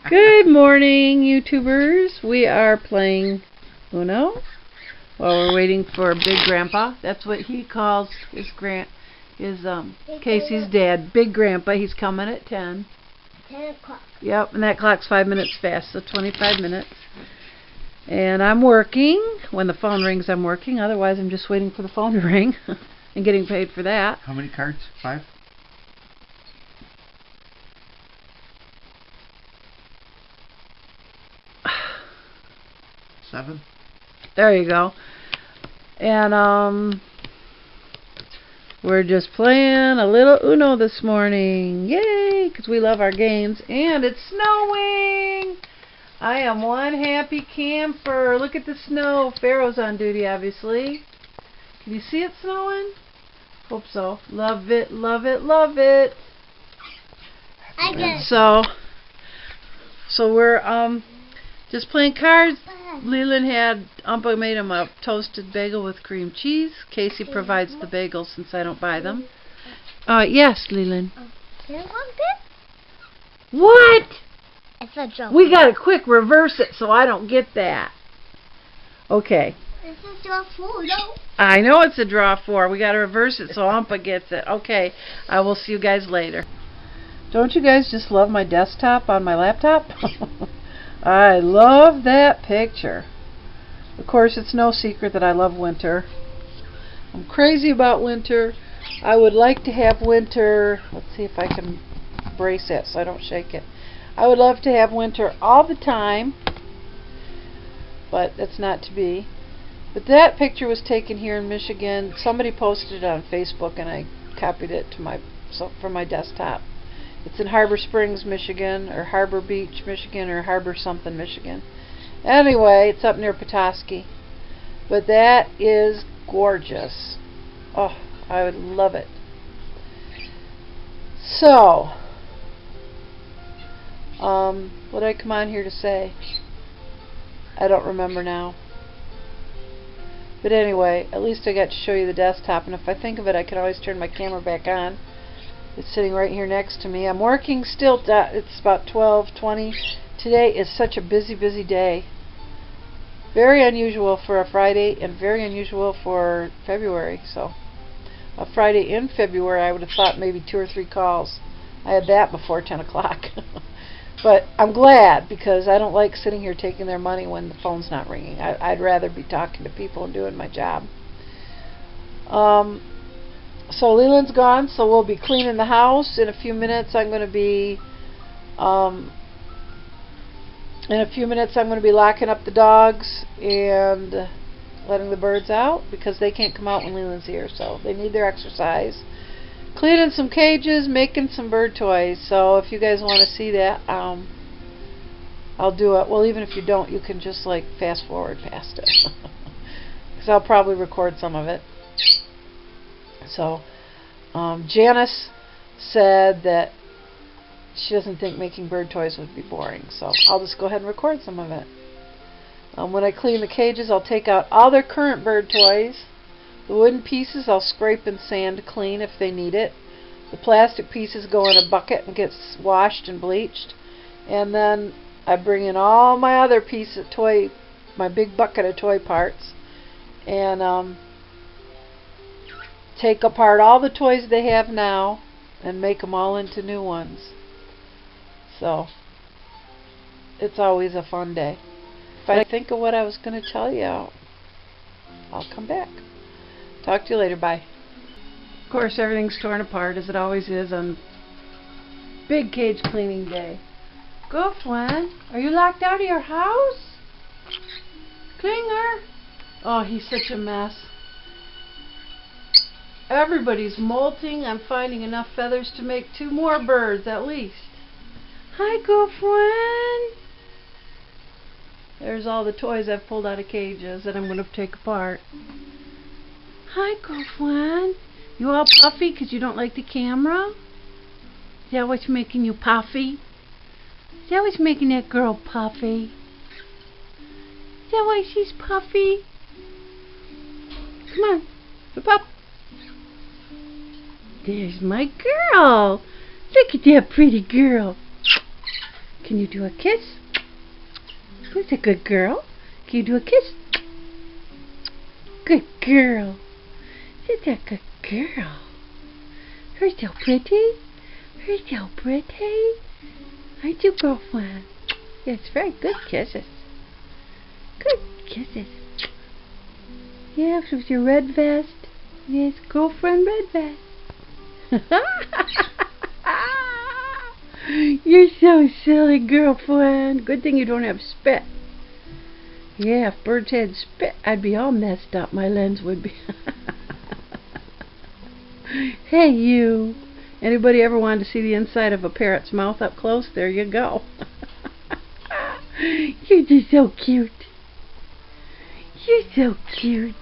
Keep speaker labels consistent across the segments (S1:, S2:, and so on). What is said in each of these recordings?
S1: Good morning, YouTubers. We are playing Uno while we're waiting for Big Grandpa. That's what he calls his Casey's dad, Big Grandpa. He's coming at 10.
S2: 10 o'clock.
S1: Yep, and that clock's 5 minutes fast, so 25 minutes. And I'm working. When the phone rings, I'm working. Otherwise, I'm just waiting for the phone to ring and getting paid for that.
S3: How many cards? 5? Seven?
S1: There you go. And we're just playing a little Uno this morning. Yay! Because we love our games. And it's snowing! I am one happy camper. Look at the snow. Pharaoh's on duty, obviously. Can you see it snowing? Hope so. Love it, love it, love it.
S2: I get it.
S1: So we're just playing cards. Leland had Umpa made him a toasted bagel with cream cheese. Casey provides the bagels since I don't buy them. Yes, Leland.
S2: Can I want this?
S1: What?
S2: It's a joke.
S1: We gotta quick reverse it so I don't get that. Okay.
S2: This is your food, no?
S1: I know it's a draw 4. We gotta reverse it so Umpa gets it. Okay. I will see you guys later. Don't you guys just love my desktop on my laptop? I love that picture. Of course, it's no secret that I love winter. I'm crazy about winter. I would like to have winter. Let's see if I can brace it so I don't shake it. I would love to have winter all the time, but that's not to be. But that picture was taken here in Michigan. Somebody posted it on Facebook, and I copied it to from my desktop. It's in Harbor Springs, Michigan, or Harbor Beach, Michigan, or Harbor something, Michigan. Anyway, it's up near Petoskey. But that is gorgeous. Oh, I would love it. So, what did I come on here to say? I don't remember now. But anyway, at least I got to show you the desktop, and if I think of it, I can always turn my camera back on. It's sitting right here next to me. I'm working still. It's about 12:20. Today is such a busy day. Very unusual for a Friday and very unusual for February. So a Friday in February, I would have thought maybe 2 or 3 calls. I had that before 10 o'clock. But I'm glad, because I don't like sitting here taking their money when the phone's not ringing. I'd rather be talking to people and doing my job. So Leland's gone, so we'll be cleaning the house. In a few minutes I'm going to be locking up the dogs and letting the birds out, because they can't come out when Leland's here, so they need their exercise. Cleaning some cages, making some bird toys. So if you guys want to see that, I'll do it. Well, even if you don't, you can just like fast forward past it, because I'll probably record some of it. So, Janice said that she doesn't think making bird toys would be boring, so I'll just go ahead and record some of it. When I clean the cages, I'll take out all their current bird toys. The wooden pieces I'll scrape and sand clean if they need it. The plastic pieces go in a bucket and get washed and bleached. And then I bring in all my other pieces of toy, my big bucket of toy parts, and take apart all the toys they have now and make them all into new ones. So it's always a fun day. If I think of what I was going to tell you, I'll come back. Talk to you later. Bye. Of course, everything's torn apart, as it always is on big cage cleaning day. Go, Flan. Are you locked out of your house? Klinger. Oh, he's such a mess. Everybody's molting. I'm finding enough feathers to make 2 more birds at least. Hi, girlfriend. There's all the toys I've pulled out of cages that I'm going to take apart. Hi, girlfriend. You all puffy because you don't like the camera? Is that what's making you puffy? Is that what's making that girl puffy? Is that why she's puffy? Come on. Flip up. There's my girl. Look at that pretty girl. Can you do a kiss? Who's a good girl? Can you do a kiss? Good girl. She's a good girl. Her so pretty. Her so pretty. Aren't you, girlfriend? Yes, very good kisses. Good kisses. Yes, with your red vest. Yes, girlfriend red vest. You're so silly, girlfriend. Good thing you don't have spit. Yeah, if birds had spit, I'd be all messed up. My lens would be. Hey, you. Anybody ever wanted to see the inside of a parrot's mouth up close? There you go. You're just so cute. You're so cute.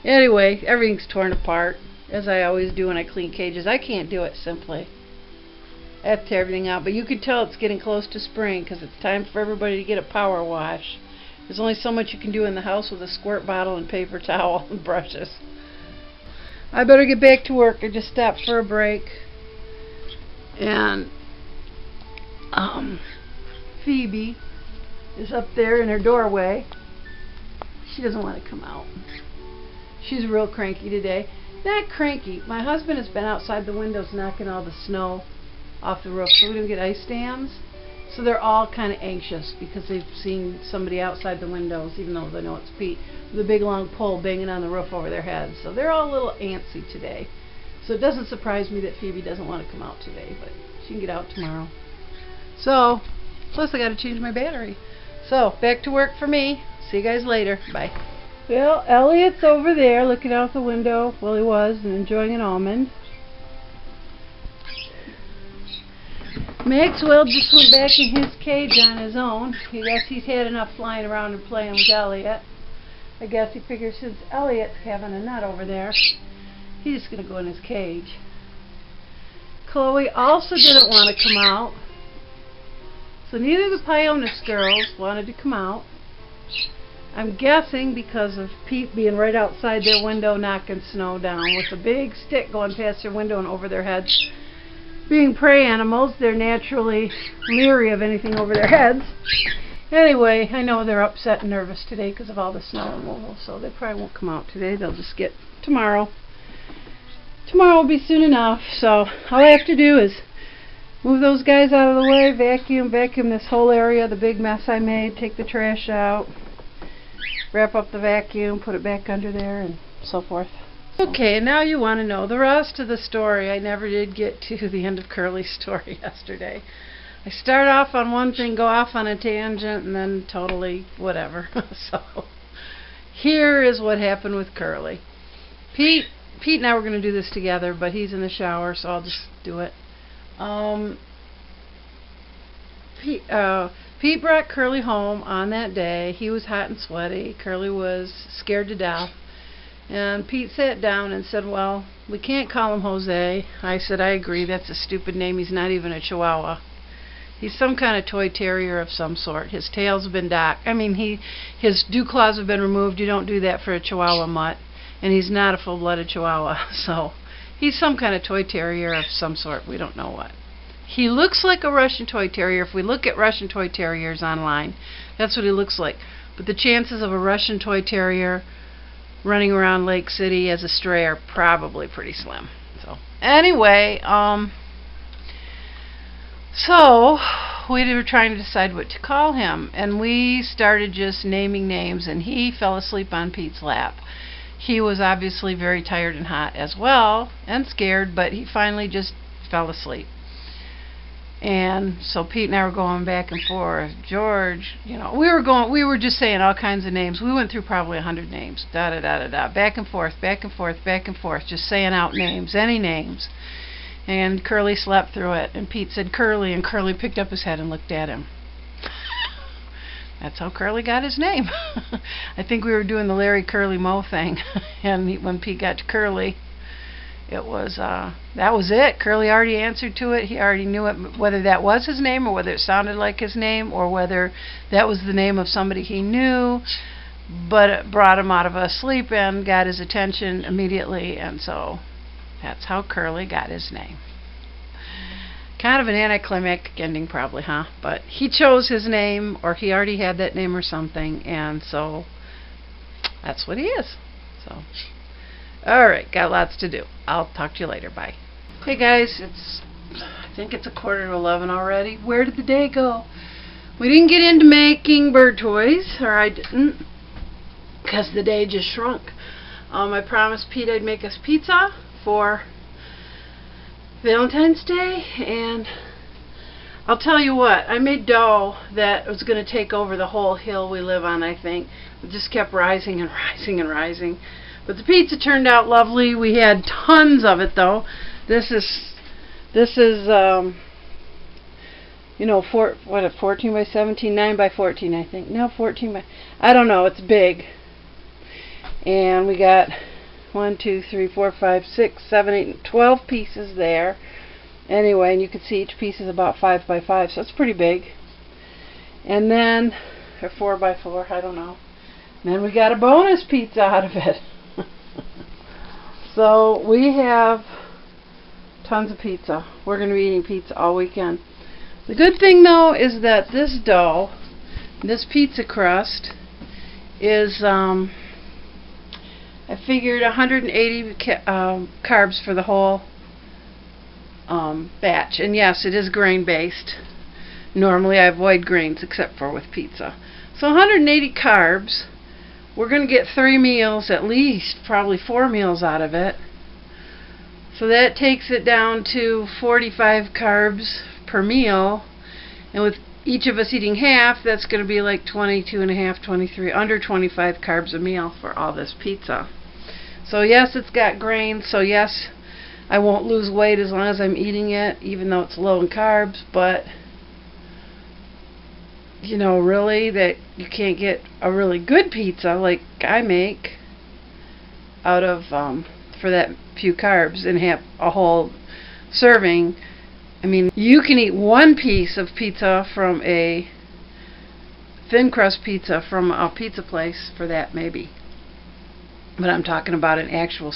S1: Anyway, everything's torn apart, as I always do when I clean cages. I can't do it simply. I have to tear everything out, but you can tell it's getting close to spring because it's time for everybody to get a power wash. There's only so much you can do in the house with a squirt bottle and paper towel and brushes. I better get back to work. I just stopped for a break. And Phoebe is up there in her doorway. She doesn't want to come out. She's real cranky today. Not cranky. My husband has been outside the windows knocking all the snow off the roof so we don't get ice dams. So they're all kind of anxious because they've seen somebody outside the windows, even though they know it's Pete, with a big long pole banging on the roof over their heads. So they're all a little antsy today. So it doesn't surprise me that Phoebe doesn't want to come out today, but she can get out tomorrow. So, plus I got to change my battery. So, back to work for me. See you guys later. Bye. Well, Elliot's over there looking out the window. Well, he was, and enjoying an almond. Maxwell just went back in his cage on his own. I guess he's had enough flying around and playing with Elliot. I guess he figures since Elliot's having a nut over there, he's just going to go in his cage. Chloe also didn't want to come out. So neither of the Pioneers girls wanted to come out. I'm guessing because of Pete being right outside their window knocking snow down with a big stick going past their window and over their heads. Being prey animals, they're naturally leery of anything over their heads. Anyway, I know they're upset and nervous today because of all the snow removal, so they probably won't come out today. They'll just get tomorrow. Tomorrow will be soon enough, so all I have to do is move those guys out of the way, vacuum this whole area, the big mess I made, take the trash out, wrap up the vacuum, put it back under there, and so forth. Okay, now you want to know the rest of the story. I never did get to the end of Curly's story yesterday. I start off on one thing, go off on a tangent, and then totally whatever. So, here is what happened with Curly. Pete and I were going to do this together, but he's in the shower, so I'll just do it. Pete brought Curly home on that day. He was hot and sweaty. Curly was scared to death. And Pete sat down and said, well, we can't call him Jose. I said, I agree. That's a stupid name. He's not even a Chihuahua. He's some kind of toy terrier of some sort. His tail's been docked. I mean, his dew claws have been removed. You don't do that for a Chihuahua mutt. And he's not a full-blooded Chihuahua. So he's some kind of toy terrier of some sort. We don't know what. He looks like a Russian toy terrier. If we look at Russian toy terriers online, that's what he looks like. But the chances of a Russian toy terrier running around Lake City as a stray are probably pretty slim. So anyway, so we were trying to decide what to call him, and we started just naming names, and he fell asleep on Pete's lap. He was obviously very tired and hot as well, and scared, but he finally just fell asleep. And so Pete and I were going back and forth. George, you know, we were just saying all kinds of names. We went through probably 100 names. Back and forth, back and forth, back and forth, just saying out names, any names. And Curly slept through it. And Pete said Curly, and Curly picked up his head and looked at him. That's how Curly got his name. I think we were doing the Larry Curly Moe thing. And when Pete got to Curly, it was, that was it. Curly already answered to it. He already knew it, whether that was his name or whether it sounded like his name or whether that was the name of somebody he knew, but it brought him out of a sleep and got his attention immediately, and so that's how Curly got his name. Kind of an anticlimactic ending probably, huh? But he chose his name, or he already had that name or something, and so that's what he is. So, alright, got lots to do. I'll talk to you later. Bye. Hey guys, I think it's 11:15 already. Where did the day go? We didn't get into making bird toys, or I didn't, because the day just shrunk. I promised Pete I'd make us pizza for Valentine's Day, and I'll tell you what, I made dough that was going to take over the whole hill we live on, I think. It just kept rising and rising and rising. But the pizza turned out lovely. We had tons of it, though. This is you know, 14 by 17, 9 by 14, I think. No, 14 by, I don't know, it's big. And we got 1, 2, 3, 4, 5, 6, 7, 8, 12 pieces there. Anyway, and you can see each piece is about 5 by 5, so it's pretty big. And then, or 4 by 4, I don't know. And then we got a bonus pizza out of it. So we have tons of pizza. We're going to be eating pizza all weekend. The good thing, though, is that this dough, this pizza crust, is I figured 180 carbs for the whole batch. And yes, it is grain-based. Normally I avoid grains except for with pizza. So 180 carbs. We're going to get 3 meals, at least, probably 4 meals out of it. So that takes it down to 45 carbs per meal. And with each of us eating half, that's going to be like 22 and a half, 23, under 25 carbs a meal for all this pizza. So yes, it's got grains, so yes, I won't lose weight as long as I'm eating it, even though it's low in carbs, but you know, really, that you can't get a really good pizza like I make out of for that few carbs and have a whole serving. I mean, you can eat one piece of pizza from a thin crust pizza from a pizza place for that, maybe. But I'm talking about an actual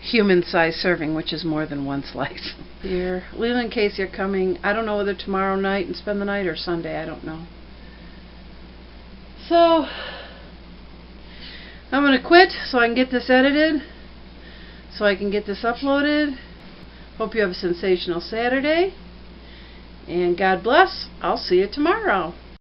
S1: human-sized serving, which is more than one slice. Here, Leland and Casey are coming. I don't know whether tomorrow night and spend the night or Sunday. I don't know. So, I'm going to quit so I can get this edited, so I can get this uploaded. Hope you have a sensational Saturday. And God bless. I'll see you tomorrow.